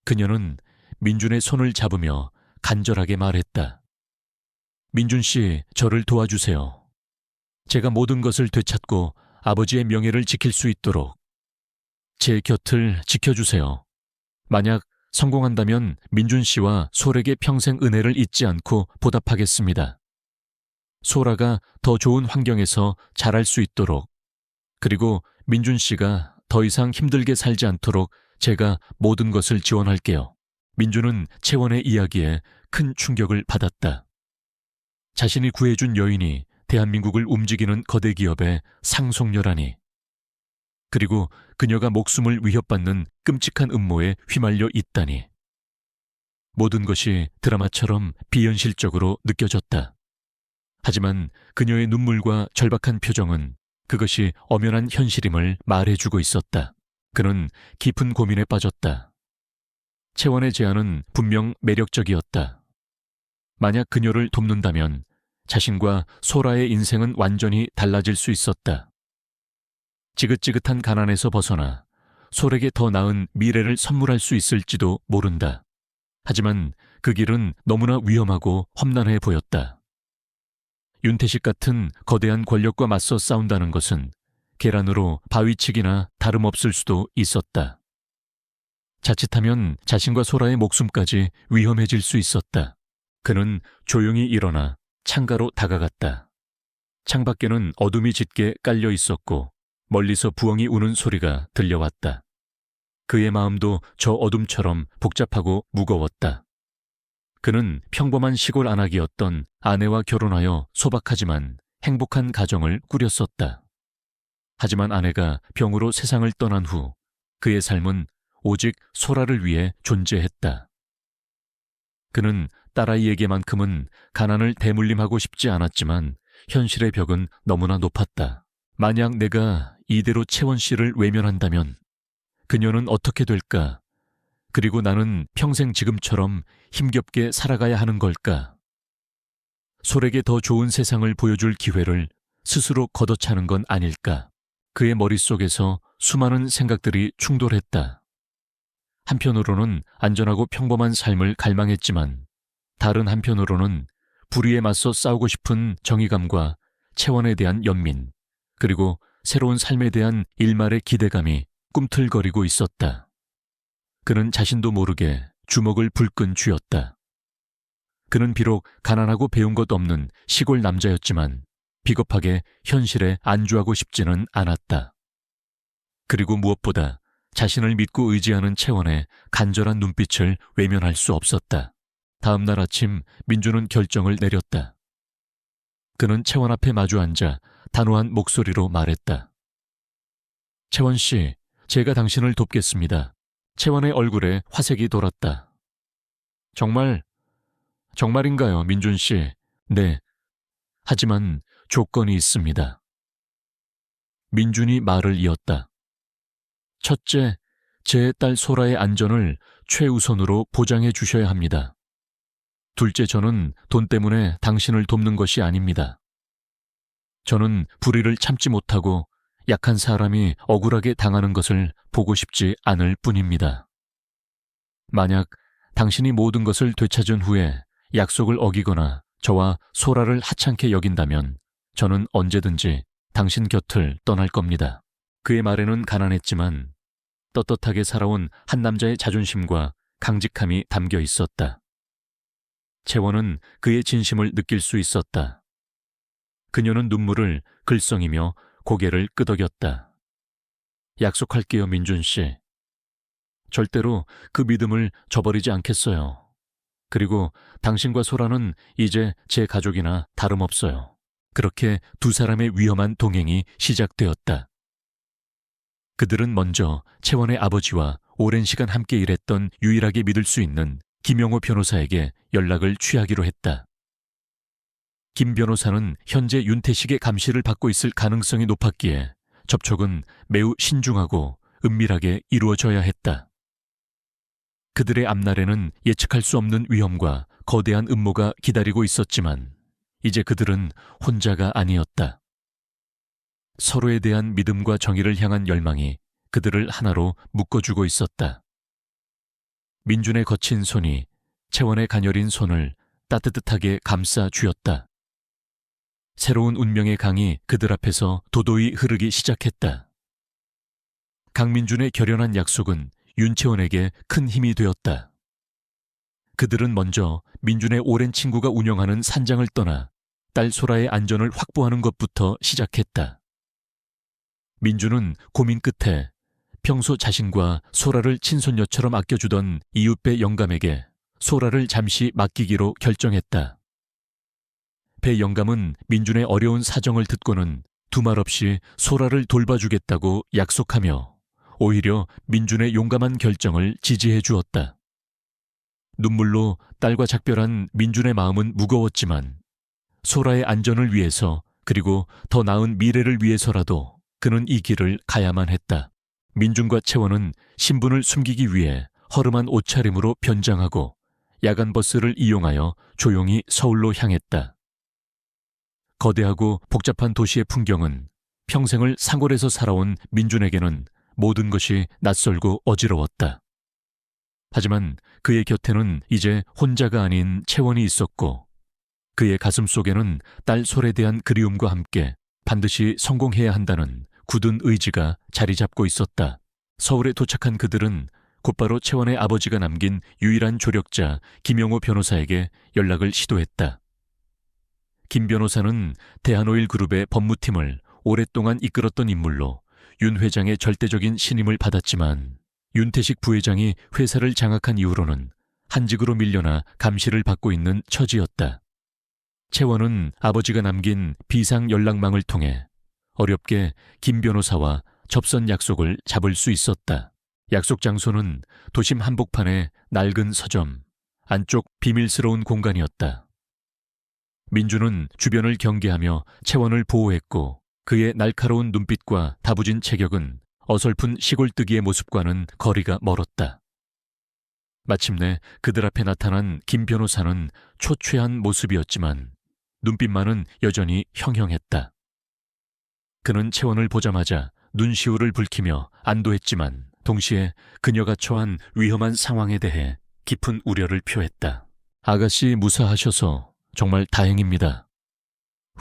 그녀는 민준의 손을 잡으며 간절하게 말했다. 민준 씨, 저를 도와주세요. 제가 모든 것을 되찾고 아버지의 명예를 지킬 수 있도록 제 곁을 지켜주세요. 만약 성공한다면 민준 씨와 솔에게 평생 은혜를 잊지 않고 보답하겠습니다. 소라가 더 좋은 환경에서 자랄 수 있도록, 그리고 민준 씨가 더 이상 힘들게 살지 않도록 제가 모든 것을 지원할게요. 민준은 채원의 이야기에 큰 충격을 받았다. 자신이 구해준 여인이 대한민국을 움직이는 거대 기업의 상속녀라니. 그리고 그녀가 목숨을 위협받는 끔찍한 음모에 휘말려 있다니. 모든 것이 드라마처럼 비현실적으로 느껴졌다. 하지만 그녀의 눈물과 절박한 표정은 그것이 엄연한 현실임을 말해주고 있었다. 그는 깊은 고민에 빠졌다. 채원의 제안은 분명 매력적이었다. 만약 그녀를 돕는다면 자신과 소라의 인생은 완전히 달라질 수 있었다. 지긋지긋한 가난에서 벗어나 솔에게 더 나은 미래를 선물할 수 있을지도 모른다. 하지만 그 길은 너무나 위험하고 험난해 보였다. 윤태식 같은 거대한 권력과 맞서 싸운다는 것은 계란으로 바위치기나 다름없을 수도 있었다. 자칫하면 자신과 소라의 목숨까지 위험해질 수 있었다. 그는 조용히 일어나 창가로 다가갔다. 창밖에는 어둠이 짙게 깔려 있었고 멀리서 부엉이 우는 소리가 들려왔다. 그의 마음도 저 어둠처럼 복잡하고 무거웠다. 그는 평범한 시골 안악이었던 아내와 결혼하여 소박하지만 행복한 가정을 꾸렸었다. 하지만 아내가 병으로 세상을 떠난 후 그의 삶은 오직 소라를 위해 존재했다. 그는 딸아이에게만큼은 가난을 대물림하고 싶지 않았지만 현실의 벽은 너무나 높았다. 만약 내가 이대로 채원 씨를 외면한다면 그녀는 어떻게 될까? 그리고 나는 평생 지금처럼 힘겹게 살아가야 하는 걸까? 솔에게 더 좋은 세상을 보여줄 기회를 스스로 걷어차는 건 아닐까? 그의 머릿속에서 수많은 생각들이 충돌했다. 한편으로는 안전하고 평범한 삶을 갈망했지만 다른 한편으로는 불의에 맞서 싸우고 싶은 정의감과 채원에 대한 연민, 그리고 새로운 삶에 대한 일말의 기대감이 꿈틀거리고 있었다. 그는 자신도 모르게 주먹을 불끈 쥐었다. 그는 비록 가난하고 배운 것 없는 시골 남자였지만 비겁하게 현실에 안주하고 싶지는 않았다. 그리고 무엇보다 자신을 믿고 의지하는 채원의 간절한 눈빛을 외면할 수 없었다. 다음 날 아침 민주는 결정을 내렸다. 그는 채원 앞에 마주 앉아 단호한 목소리로 말했다. 채원 씨, 제가 당신을 돕겠습니다. 채원의 얼굴에 화색이 돌았다. 정말인가요, 민준 씨? 네. 하지만 조건이 있습니다. 민준이 말을 이었다. 첫째, 제 딸 소라의 안전을 최우선으로 보장해 주셔야 합니다. 둘째, 저는 돈 때문에 당신을 돕는 것이 아닙니다. 저는 불의를 참지 못하고 약한 사람이 억울하게 당하는 것을 보고 싶지 않을 뿐입니다. 만약 당신이 모든 것을 되찾은 후에 약속을 어기거나 저와 소라를 하찮게 여긴다면 저는 언제든지 당신 곁을 떠날 겁니다. 그의 말에는 가난했지만 떳떳하게 살아온 한 남자의 자존심과 강직함이 담겨 있었다. 채원은 그의 진심을 느낄 수 있었다. 그녀는 눈물을 글썽이며 고개를 끄덕였다. 약속할게요, 민준 씨. 절대로 그 믿음을 저버리지 않겠어요. 그리고 당신과 소라는 이제 제 가족이나 다름없어요. 그렇게 두 사람의 위험한 동행이 시작되었다. 그들은 먼저 채원의 아버지와 오랜 시간 함께 일했던 유일하게 믿을 수 있는 김용호 변호사에게 연락을 취하기로 했다. 김 변호사는 현재 윤태식의 감시를 받고 있을 가능성이 높았기에 접촉은 매우 신중하고 은밀하게 이루어져야 했다. 그들의 앞날에는 예측할 수 없는 위험과 거대한 음모가 기다리고 있었지만 이제 그들은 혼자가 아니었다. 서로에 대한 믿음과 정의를 향한 열망이 그들을 하나로 묶어주고 있었다. 민준의 거친 손이 채원의 가녀린 손을 따뜻하게 감싸 쥐었다. 새로운 운명의 강이 그들 앞에서 도도히 흐르기 시작했다. 강민준의 결연한 약속은 윤채원에게 큰 힘이 되었다. 그들은 먼저 민준의 오랜 친구가 운영하는 산장을 떠나 딸 소라의 안전을 확보하는 것부터 시작했다. 민준은 고민 끝에 평소 자신과 소라를 친손녀처럼 아껴주던 이웃배 영감에게 소라를 잠시 맡기기로 결정했다. 배 영감은 민준의 어려운 사정을 듣고는 두말 없이 소라를 돌봐주겠다고 약속하며 오히려 민준의 용감한 결정을 지지해 주었다. 눈물로 딸과 작별한 민준의 마음은 무거웠지만 소라의 안전을 위해서 그리고 더 나은 미래를 위해서라도 그는 이 길을 가야만 했다. 민준과 채원은 신분을 숨기기 위해 허름한 옷차림으로 변장하고 야간버스를 이용하여 조용히 서울로 향했다. 거대하고 복잡한 도시의 풍경은 평생을 상골에서 살아온 민준에게는 모든 것이 낯설고 어지러웠다. 하지만 그의 곁에는 이제 혼자가 아닌 채원이 있었고 그의 가슴 속에는 딸 솔에 대한 그리움과 함께 반드시 성공해야 한다는 굳은 의지가 자리 잡고 있었다. 서울에 도착한 그들은 곧바로 채원의 아버지가 남긴 유일한 조력자 김용호 변호사에게 연락을 시도했다. 김 변호사는 대한오일그룹의 법무팀을 오랫동안 이끌었던 인물로 윤 회장의 절대적인 신임을 받았지만 윤태식 부회장이 회사를 장악한 이후로는 한직으로 밀려나 감시를 받고 있는 처지였다. 채원은 아버지가 남긴 비상 연락망을 통해 어렵게 김 변호사와 접선 약속을 잡을 수 있었다. 약속 장소는 도심 한복판의 낡은 서점, 안쪽 비밀스러운 공간이었다. 민준은 주변을 경계하며 채원을 보호했고 그의 날카로운 눈빛과 다부진 체격은 어설픈 시골뜨기의 모습과는 거리가 멀었다. 마침내 그들 앞에 나타난 김 변호사는 초췌한 모습이었지만 눈빛만은 여전히 형형했다. 그는 채원을 보자마자 눈시울을 붉히며 안도했지만 동시에 그녀가 처한 위험한 상황에 대해 깊은 우려를 표했다. 아가씨 무사하셔서 정말 다행입니다.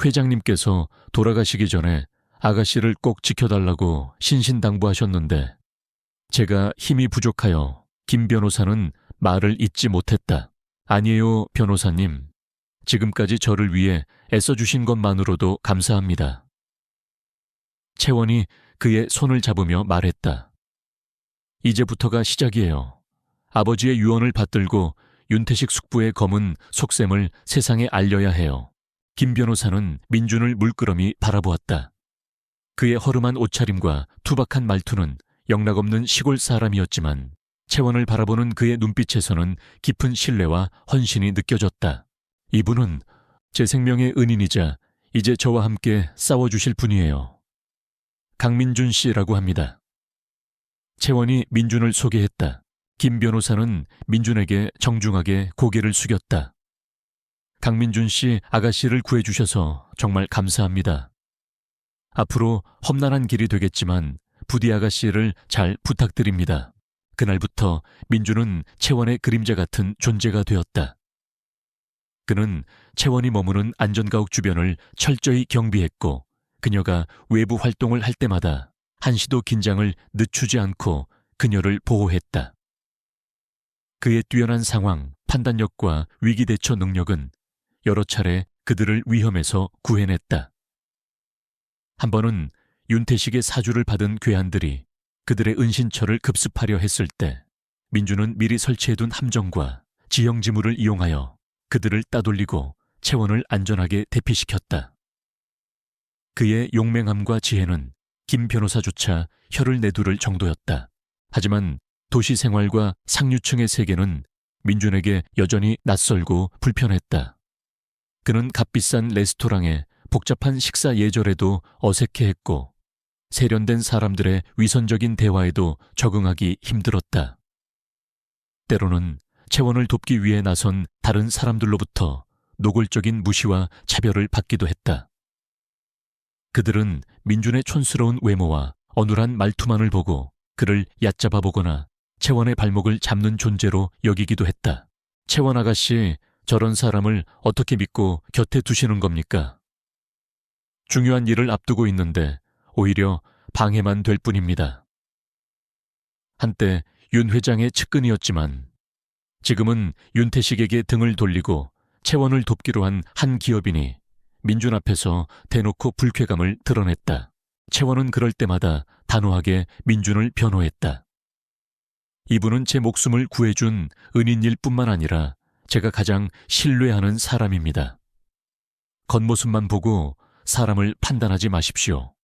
회장님께서 돌아가시기 전에 아가씨를 꼭 지켜달라고 신신당부하셨는데 제가 힘이 부족하여 김 변호사는 말을 잇지 못했다. 아니에요, 변호사님. 지금까지 저를 위해 애써주신 것만으로도 감사합니다. 채원이 그의 손을 잡으며 말했다. 이제부터가 시작이에요. 아버지의 유언을 받들고 윤태식 숙부의 검은 속셈을 세상에 알려야 해요. 김 변호사는 민준을 물끄러미 바라보았다. 그의 허름한 옷차림과 투박한 말투는 영락없는 시골 사람이었지만 채원을 바라보는 그의 눈빛에서는 깊은 신뢰와 헌신이 느껴졌다. 이분은 제 생명의 은인이자 이제 저와 함께 싸워주실 분이에요. 강민준 씨라고 합니다. 채원이 민준을 소개했다. 김 변호사는 민준에게 정중하게 고개를 숙였다. 강민준 씨 아가씨를 구해주셔서 정말 감사합니다. 앞으로 험난한 길이 되겠지만 부디 아가씨를 잘 부탁드립니다. 그날부터 민준은 채원의 그림자 같은 존재가 되었다. 그는 채원이 머무는 안전가옥 주변을 철저히 경비했고 그녀가 외부 활동을 할 때마다 한시도 긴장을 늦추지 않고 그녀를 보호했다. 그의 뛰어난 상황, 판단력과 위기 대처 능력은 여러 차례 그들을 위험에서 구해냈다. 한 번은 윤태식의 사주를 받은 괴한들이 그들의 은신처를 급습하려 했을 때 민주는 미리 설치해둔 함정과 지형지물을 이용하여 그들을 따돌리고 채원을 안전하게 대피시켰다. 그의 용맹함과 지혜는 김 변호사조차 혀를 내두를 정도였다. 하지만 도시 생활과 상류층의 세계는 민준에게 여전히 낯설고 불편했다. 그는 값비싼 레스토랑에 복잡한 식사 예절에도 어색해했고 세련된 사람들의 위선적인 대화에도 적응하기 힘들었다. 때로는 채원을 돕기 위해 나선 다른 사람들로부터 노골적인 무시와 차별을 받기도 했다. 그들은 민준의 촌스러운 외모와 어눌한 말투만을 보고 그를 얕잡아 보거나 채원의 발목을 잡는 존재로 여기기도 했다. 채원 아가씨, 저런 사람을 어떻게 믿고 곁에 두시는 겁니까? 중요한 일을 앞두고 있는데 오히려 방해만 될 뿐입니다. 한때 윤 회장의 측근이었지만 지금은 윤태식에게 등을 돌리고 채원을 돕기로 한 한 기업인이 민준 앞에서 대놓고 불쾌감을 드러냈다. 채원은 그럴 때마다 단호하게 민준을 변호했다. 이분은 제 목숨을 구해준 은인일 뿐만 아니라 제가 가장 신뢰하는 사람입니다. 겉모습만 보고 사람을 판단하지 마십시오.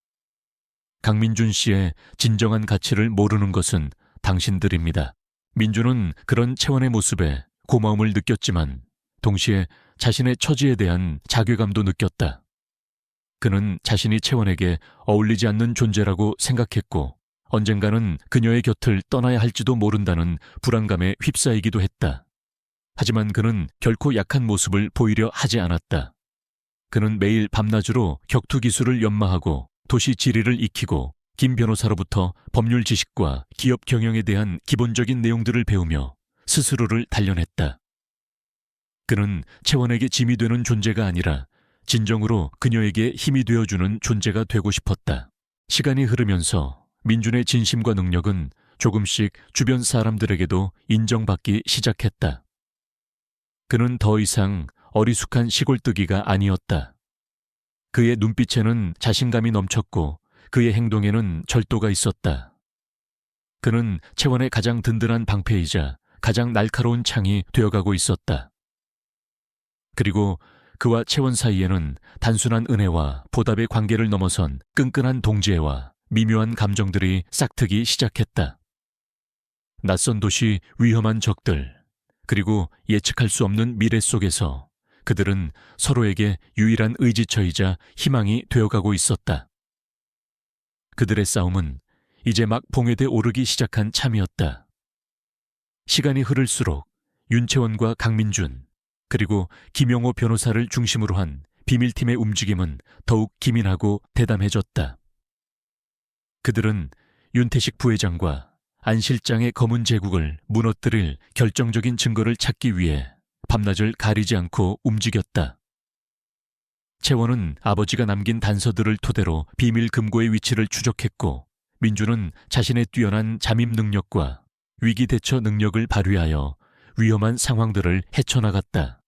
강민준 씨의 진정한 가치를 모르는 것은 당신들입니다. 민준은 그런 채원의 모습에 고마움을 느꼈지만 동시에 자신의 처지에 대한 자괴감도 느꼈다. 그는 자신이 채원에게 어울리지 않는 존재라고 생각했고 언젠가는 그녀의 곁을 떠나야 할지도 모른다는 불안감에 휩싸이기도 했다. 하지만 그는 결코 약한 모습을 보이려 하지 않았다. 그는 매일 밤낮으로 격투 기술을 연마하고 도시 지리를 익히고 김 변호사로부터 법률 지식과 기업 경영에 대한 기본적인 내용들을 배우며 스스로를 단련했다. 그는 채원에게 짐이 되는 존재가 아니라 진정으로 그녀에게 힘이 되어주는 존재가 되고 싶었다. 시간이 흐르면서 민준의 진심과 능력은 조금씩 주변 사람들에게도 인정받기 시작했다. 그는 더 이상 어리숙한 시골뜨기가 아니었다. 그의 눈빛에는 자신감이 넘쳤고 그의 행동에는 절도가 있었다. 그는 채원의 가장 든든한 방패이자 가장 날카로운 창이 되어가고 있었다. 그리고 그와 채원 사이에는 단순한 은혜와 보답의 관계를 넘어선 끈끈한 동지애와 미묘한 감정들이 싹트기 시작했다. 낯선 도시, 위험한 적들, 그리고 예측할 수 없는 미래 속에서 그들은 서로에게 유일한 의지처이자 희망이 되어가고 있었다. 그들의 싸움은 이제 막 봉에대 오르기 시작한 참이었다. 시간이 흐를수록 윤채원과 강민준, 그리고 김용호 변호사를 중심으로 한 비밀팀의 움직임은 더욱 기민하고 대담해졌다. 그들은 윤태식 부회장과 안 실장의 검은 제국을 무너뜨릴 결정적인 증거를 찾기 위해 밤낮을 가리지 않고 움직였다. 채원은 아버지가 남긴 단서들을 토대로 비밀 금고의 위치를 추적했고 민주는 자신의 뛰어난 잠입 능력과 위기 대처 능력을 발휘하여 위험한 상황들을 헤쳐나갔다.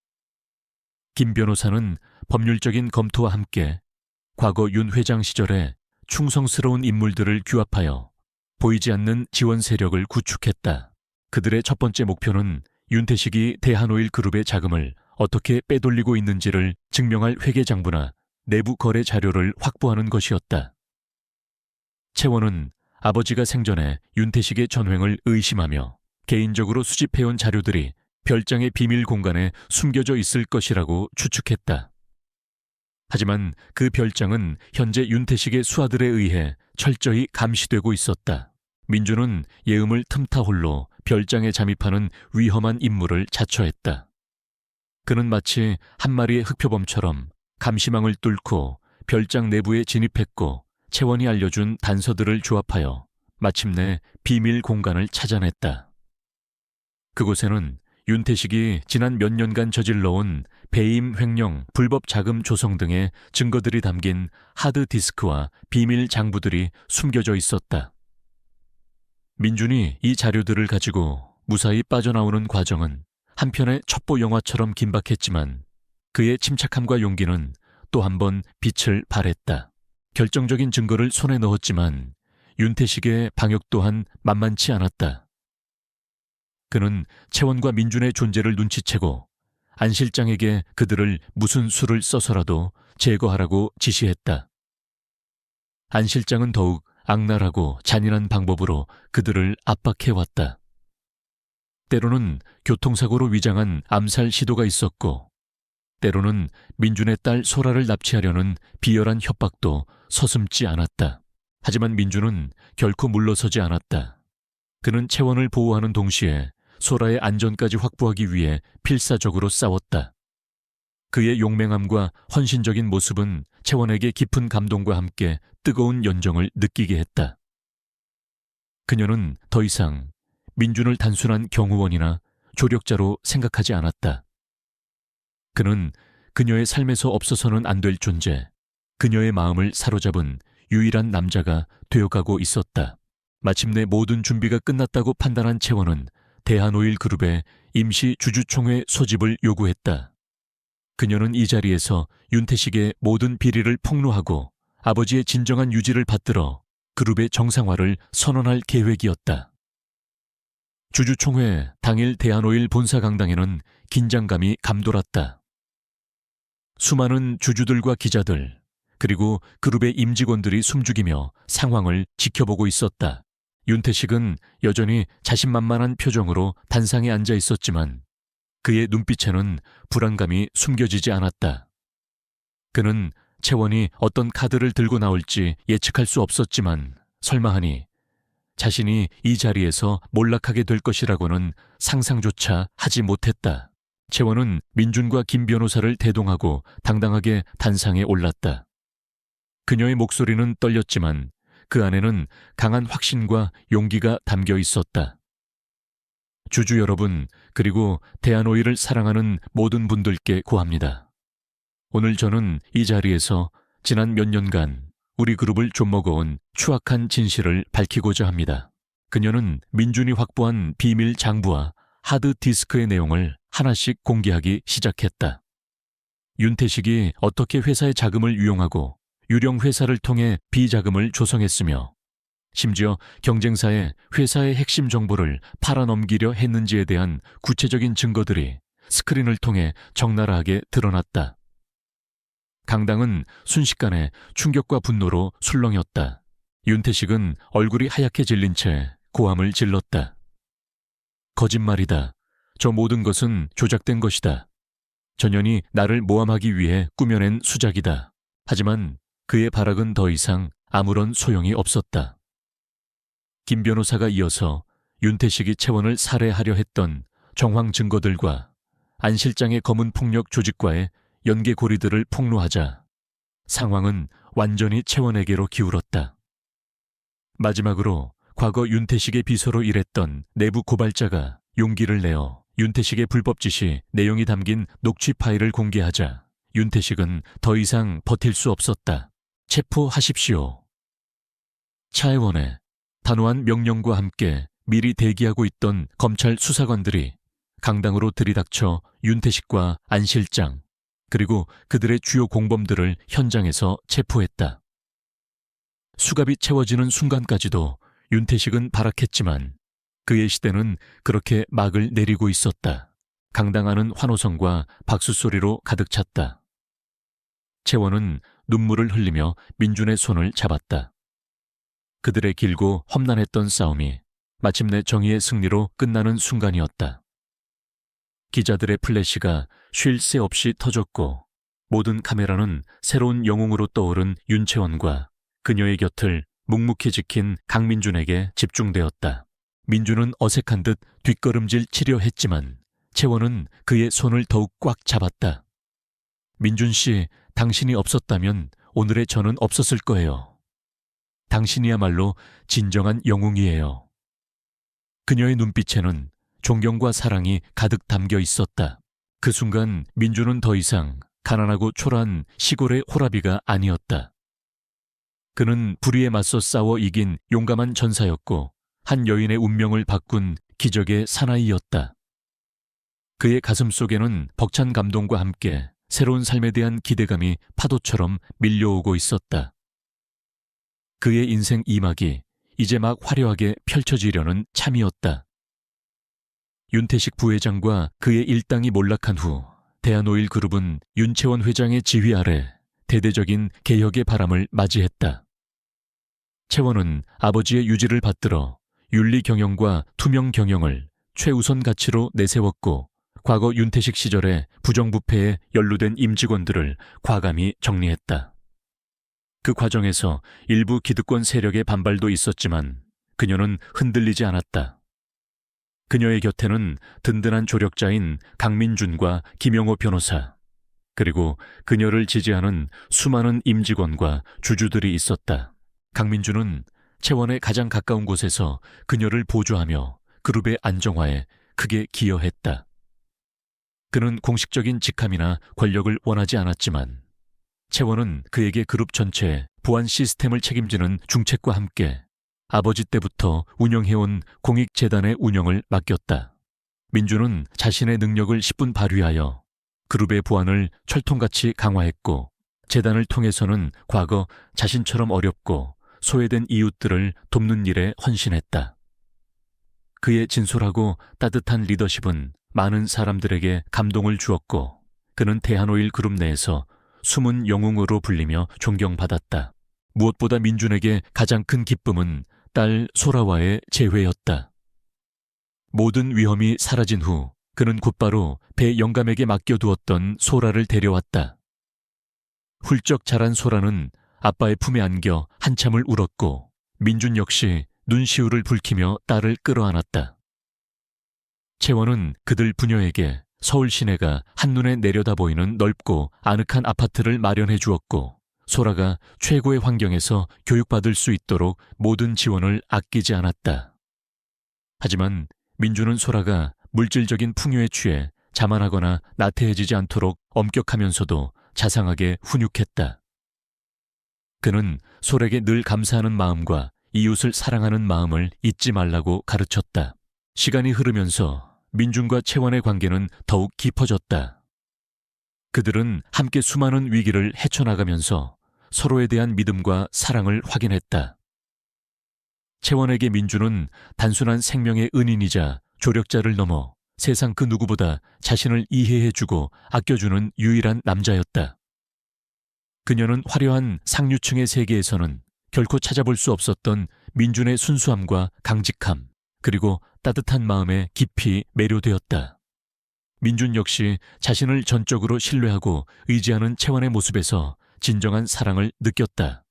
김 변호사는 법률적인 검토와 함께 과거 윤 회장 시절에 충성스러운 인물들을 규합하여 보이지 않는 지원 세력을 구축했다. 그들의 첫 번째 목표는 윤태식이 대한오일 그룹의 자금을 어떻게 빼돌리고 있는지를 증명할 회계장부나 내부 거래 자료를 확보하는 것이었다. 채원은 아버지가 생전에 윤태식의 전횡을 의심하며 개인적으로 수집해온 자료들이 별장의 비밀 공간에 숨겨져 있을 것이라고 추측했다. 하지만 그 별장은 현재 윤태식의 수하들에 의해 철저히 감시되고 있었다. 민주는 예음을 틈타 홀로 별장에 잠입하는 위험한 임무를 자처했다. 그는 마치 한 마리의 흑표범처럼 감시망을 뚫고 별장 내부에 진입했고 채원이 알려준 단서들을 조합하여 마침내 비밀 공간을 찾아냈다. 그곳에는 윤태식이 지난 몇 년간 저질러온 배임 횡령, 불법 자금 조성 등의 증거들이 담긴 하드디스크와 비밀 장부들이 숨겨져 있었다. 민준이 이 자료들을 가지고 무사히 빠져나오는 과정은 한편의 첩보 영화처럼 긴박했지만 그의 침착함과 용기는 또 한 번 빛을 발했다. 결정적인 증거를 손에 넣었지만 윤태식의 방역 또한 만만치 않았다. 그는 채원과 민준의 존재를 눈치채고 안 실장에게 그들을 무슨 수를 써서라도 제거하라고 지시했다. 안 실장은 더욱 악랄하고 잔인한 방법으로 그들을 압박해왔다. 때로는 교통사고로 위장한 암살 시도가 있었고 때로는 민준의 딸 소라를 납치하려는 비열한 협박도 서슴지 않았다. 하지만 민준은 결코 물러서지 않았다. 그는 채원을 보호하는 동시에 소라의 안전까지 확보하기 위해 필사적으로 싸웠다. 그의 용맹함과 헌신적인 모습은 채원에게 깊은 감동과 함께 뜨거운 연정을 느끼게 했다. 그녀는 더 이상 민준을 단순한 경호원이나 조력자로 생각하지 않았다. 그는 그녀의 삶에서 없어서는 안 될 존재, 그녀의 마음을 사로잡은 유일한 남자가 되어가고 있었다. 마침내 모든 준비가 끝났다고 판단한 채원은 대한오일 그룹의 임시 주주총회 소집을 요구했다. 그녀는 이 자리에서 윤태식의 모든 비리를 폭로하고 아버지의 진정한 유지를 받들어 그룹의 정상화를 선언할 계획이었다. 주주총회 당일 대한오일 본사 강당에는 긴장감이 감돌았다. 수많은 주주들과 기자들, 그리고 그룹의 임직원들이 숨죽이며 상황을 지켜보고 있었다. 윤태식은 여전히 자신만만한 표정으로 단상에 앉아 있었지만 그의 눈빛에는 불안감이 숨겨지지 않았다. 그는 채원이 어떤 카드를 들고 나올지 예측할 수 없었지만 설마하니 자신이 이 자리에서 몰락하게 될 것이라고는 상상조차 하지 못했다. 채원은 민준과 김 변호사를 대동하고 당당하게 단상에 올랐다. 그녀의 목소리는 떨렸지만 그 안에는 강한 확신과 용기가 담겨 있었다. 주주 여러분, 그리고 대한오일을 사랑하는 모든 분들께 고합니다. 오늘 저는 이 자리에서 지난 몇 년간 우리 그룹을 좀먹어온 추악한 진실을 밝히고자 합니다. 그녀는 민준이 확보한 비밀 장부와 하드디스크의 내용을 하나씩 공개하기 시작했다. 윤태식이 어떻게 회사의 자금을 유용하고 유령 회사를 통해 비자금을 조성했으며 심지어 경쟁사에 회사의 핵심 정보를 팔아넘기려 했는지에 대한 구체적인 증거들이 스크린을 통해 적나라하게 드러났다. 강당은 순식간에 충격과 분노로 술렁였다. 윤태식은 얼굴이 하얗게 질린 채 고함을 질렀다. 거짓말이다. 저 모든 것은 조작된 것이다. 전현이 나를 모함하기 위해 꾸며낸 수작이다. 하지만 그의 발악은 더 이상 아무런 소용이 없었다. 김 변호사가 이어서 윤태식이 채원을 살해하려 했던 정황 증거들과 안 실장의 검은 폭력 조직과의 연계고리들을 폭로하자 상황은 완전히 채원에게로 기울었다. 마지막으로 과거 윤태식의 비서로 일했던 내부 고발자가 용기를 내어 윤태식의 불법 지시 내용이 담긴 녹취 파일을 공개하자 윤태식은 더 이상 버틸 수 없었다. 체포하십시오. 차혜원의 단호한 명령과 함께 미리 대기하고 있던 검찰 수사관들이 강당으로 들이닥쳐 윤태식과 안 실장 그리고 그들의 주요 공범들을 현장에서 체포했다. 수갑이 채워지는 순간까지도 윤태식은 발악했지만 그의 시대는 그렇게 막을 내리고 있었다. 강당 안은 환호성과 박수 소리로 가득 찼다. 채원은 눈물을 흘리며 민준의 손을 잡았다. 그들의 길고 험난했던 싸움이 마침내 정의의 승리로 끝나는 순간이었다. 기자들의 플래시가 쉴 새 없이 터졌고 모든 카메라는 새로운 영웅으로 떠오른 윤채원과 그녀의 곁을 묵묵히 지킨 강민준에게 집중되었다. 민준은 어색한 듯 뒷걸음질 치려 했지만 채원은 그의 손을 더욱 꽉 잡았다. 민준 씨, 당신이 없었다면 오늘의 저는 없었을 거예요. 당신이야말로 진정한 영웅이에요. 그녀의 눈빛에는 존경과 사랑이 가득 담겨 있었다. 그 순간 민준은 더 이상 가난하고 초라한 시골의 호라비가 아니었다. 그는 불의에 맞서 싸워 이긴 용감한 전사였고 한 여인의 운명을 바꾼 기적의 사나이였다. 그의 가슴 속에는 벅찬 감동과 함께 새로운 삶에 대한 기대감이 파도처럼 밀려오고 있었다. 그의 인생 2막이 이제 막 화려하게 펼쳐지려는 참이었다. 윤태식 부회장과 그의 일당이 몰락한 후 대한오일 그룹은 윤채원 회장의 지휘 아래 대대적인 개혁의 바람을 맞이했다. 채원은 아버지의 유지를 받들어 윤리 경영과 투명 경영을 최우선 가치로 내세웠고 과거 윤태식 시절의 부정부패에 연루된 임직원들을 과감히 정리했다. 그 과정에서 일부 기득권 세력의 반발도 있었지만 그녀는 흔들리지 않았다. 그녀의 곁에는 든든한 조력자인 강민준과 김영호 변호사, 그리고 그녀를 지지하는 수많은 임직원과 주주들이 있었다. 강민준은 채원의 가장 가까운 곳에서 그녀를 보조하며 그룹의 안정화에 크게 기여했다. 그는 공식적인 직함이나 권력을 원하지 않았지만 채원은 그에게 그룹 전체의 보안 시스템을 책임지는 중책과 함께 아버지 때부터 운영해온 공익재단의 운영을 맡겼다. 민준은 자신의 능력을 10분 발휘하여 그룹의 보안을 철통같이 강화했고 재단을 통해서는 과거 자신처럼 어렵고 소외된 이웃들을 돕는 일에 헌신했다. 그의 진솔하고 따뜻한 리더십은 많은 사람들에게 감동을 주었고 그는 대한오일 그룹 내에서 숨은 영웅으로 불리며 존경받았다. 무엇보다 민준에게 가장 큰 기쁨은 딸 소라와의 재회였다. 모든 위험이 사라진 후 그는 곧바로 배 영감에게 맡겨두었던 소라를 데려왔다. 훌쩍 자란 소라는 아빠의 품에 안겨 한참을 울었고 민준 역시 눈시울을 붉히며 딸을 끌어안았다. 채원은 그들 부녀에게 서울 시내가 한눈에 내려다 보이는 넓고 아늑한 아파트를 마련해 주었고 소라가 최고의 환경에서 교육받을 수 있도록 모든 지원을 아끼지 않았다. 하지만 민준은 소라가 물질적인 풍요에 취해 자만하거나 나태해지지 않도록 엄격하면서도 자상하게 훈육했다. 그는 소라에게 늘 감사하는 마음과 이웃을 사랑하는 마음을 잊지 말라고 가르쳤다. 시간이 흐르면서 민준과 채원의 관계는 더욱 깊어졌다. 그들은 함께 수많은 위기를 헤쳐나가면서 서로에 대한 믿음과 사랑을 확인했다. 채원에게 민준은 단순한 생명의 은인이자 조력자를 넘어 세상 그 누구보다 자신을 이해해주고 아껴주는 유일한 남자였다. 그녀는 화려한 상류층의 세계에서는 결코 찾아볼 수 없었던 민준의 순수함과 강직함, 그리고 따뜻한 마음에 깊이 매료되었다. 민준 역시 자신을 전적으로 신뢰하고 의지하는 채원의 모습에서 진정한 사랑을 느꼈다.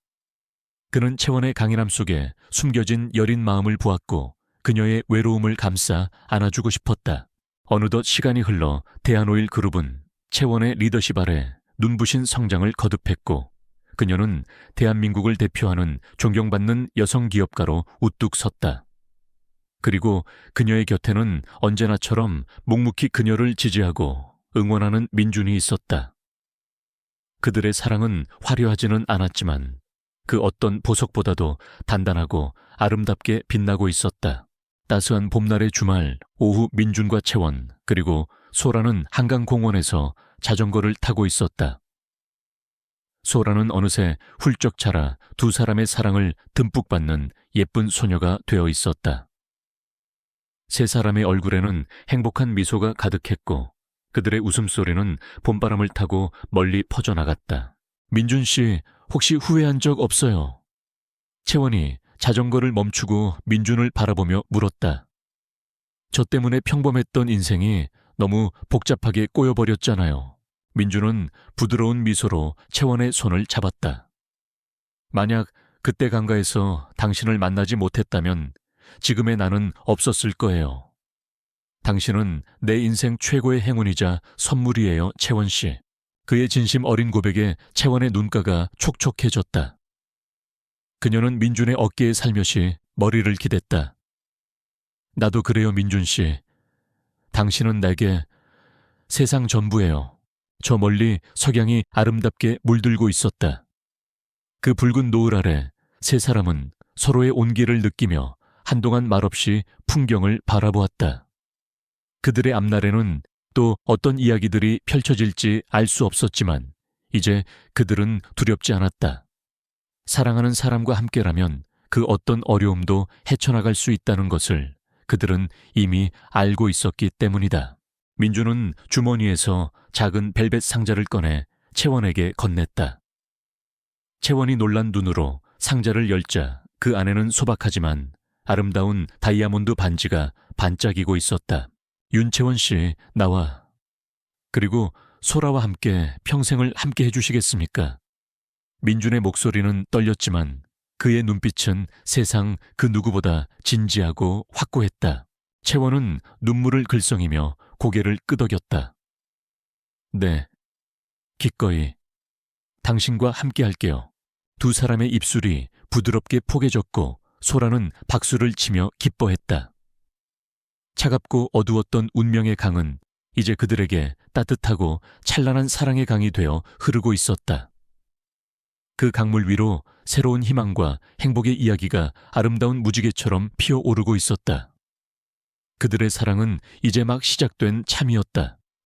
그는 채원의 강인함 속에 숨겨진 여린 마음을 보았고 그녀의 외로움을 감싸 안아주고 싶었다. 어느덧 시간이 흘러 대한오일 그룹은 채원의 리더십 아래 눈부신 성장을 거듭했고 그녀는 대한민국을 대표하는 존경받는 여성 기업가로 우뚝 섰다. 그리고 그녀의 곁에는 언제나처럼 묵묵히 그녀를 지지하고 응원하는 민준이 있었다. 그들의 사랑은 화려하지는 않았지만 그 어떤 보석보다도 단단하고 아름답게 빛나고 있었다. 따스한 봄날의 주말 오후 민준과 채원 그리고 소라는 한강공원에서 자전거를 타고 있었다. 소라는 어느새 훌쩍 자라 두 사람의 사랑을 듬뿍 받는 예쁜 소녀가 되어 있었다. 세 사람의 얼굴에는 행복한 미소가 가득했고 그들의 웃음소리는 봄바람을 타고 멀리 퍼져나갔다. 민준 씨, 혹시 후회한 적 없어요? 채원이 자전거를 멈추고 민준을 바라보며 물었다. 저 때문에 평범했던 인생이 너무 복잡하게 꼬여버렸잖아요. 민준은 부드러운 미소로 채원의 손을 잡았다. 만약 그때 강가에서 당신을 만나지 못했다면 지금의 나는 없었을 거예요. 당신은 내 인생 최고의 행운이자 선물이에요, 채원 씨. 그의 진심 어린 고백에 채원의 눈가가 촉촉해졌다. 그녀는 민준의 어깨에 살며시 머리를 기댔다. 나도 그래요, 민준 씨. 당신은 내게 세상 전부예요. 저 멀리 석양이 아름답게 물들고 있었다. 그 붉은 노을 아래 세 사람은 서로의 온기를 느끼며 한동안 말없이 풍경을 바라보았다. 그들의 앞날에는 또 어떤 이야기들이 펼쳐질지 알 수 없었지만 이제 그들은 두렵지 않았다. 사랑하는 사람과 함께라면 그 어떤 어려움도 헤쳐나갈 수 있다는 것을 그들은 이미 알고 있었기 때문이다. 민주는 주머니에서 작은 벨벳 상자를 꺼내 채원에게 건넸다. 채원이 놀란 눈으로 상자를 열자 그 안에는 소박하지만 아름다운 다이아몬드 반지가 반짝이고 있었다. 윤채원 씨, 나와. 그리고 소라와 함께 평생을 함께 해주시겠습니까? 민준의 목소리는 떨렸지만 그의 눈빛은 세상 그 누구보다 진지하고 확고했다. 채원은 눈물을 글썽이며 고개를 끄덕였다. 네, 기꺼이 당신과 함께 할게요. 두 사람의 입술이 부드럽게 포개졌고 소라는 박수를 치며 기뻐했다. 차갑고 어두웠던 운명의 강은 이제 그들에게 따뜻하고 찬란한 사랑의 강이 되어 흐르고 있었다. 그 강물 위로 새로운 희망과 행복의 이야기가 아름다운 무지개처럼 피어오르고 있었다. 그들의 사랑은 이제 막 시작된 참이었다.